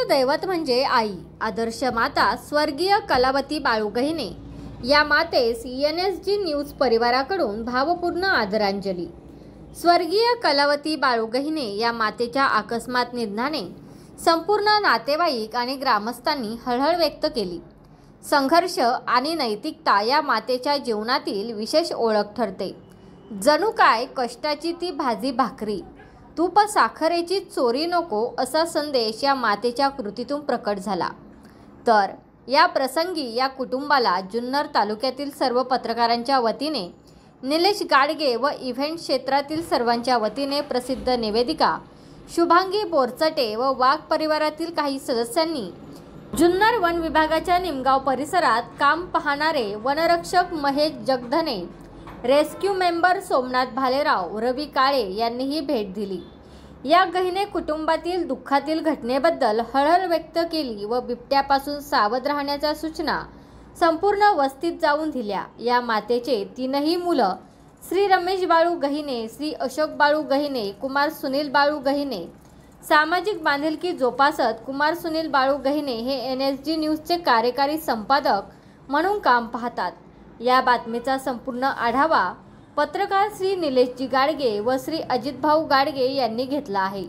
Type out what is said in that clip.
दैवत म्हणजे आई, आदर्श माता स्वर्गीय कलावती बाळू गहिने या मातेस NSG न्यूज परिवाराकडून भावपूर्ण आदरांजली। स्वर्गीय कलावती बाळू गहिने या मातेच्या अकस्मात निधनाने संपूर्ण नातेवाईक आणि ग्रामस्थांनी हळहळ व्यक्त केली। संघर्ष आणि नैतिकता या मातेच्या जीवनातील विशेष ओळख ठरते। जणू काय कष्टाची ती भाजी भाकरी, तूप साखरेची चोरी नको असा संदेश या मातेच्या कृतीतून प्रकट झाला। तर या प्रसंगी या कुटुंबाला जुन्नर तालुक्यातील सर्व पत्रकारांच्या वतीने, निलेश गाडगे व इव्हेंट क्षेत्रातील सर्वांच्या वतीने प्रसिद्ध निवेदिका शुभांगी बोरचटे व वाघ परिवारातील काही सदस्यांनी, जुन्नर वन विभागाच्या निमगाव परिसरात काम पाहणारे वनरक्षक महेश जगधने, रेस्क्यू मेंबर सोमनाथ भालेराव, रवी काळे यांनीही भेट दिली। या गहिने कुटुंबातील दुःखातील घटनेबद्दल हळहळ व्यक्त केली व बिबट्यापासून सावध राहण्याच्या सूचना संपूर्ण वस्तीत जाऊन दिल्या। या मातेचे तीनही मुलं श्री रमेश बाळू गहिने, श्री अशोक बाळू गहिने, कुमार सुनील बाळू गहिने सामाजिक बांधिलकी जोपासत कुमार सुनील बाळू गहिने हे NSG न्यूजचे कार्यकारी संपादक म्हणून काम पाहतात। या बातमीचा संपूर्ण आढावा पत्रकार श्री निलेशजी गाडगे व श्री अजितभाऊ गाडगे यांनी घेतला आहे।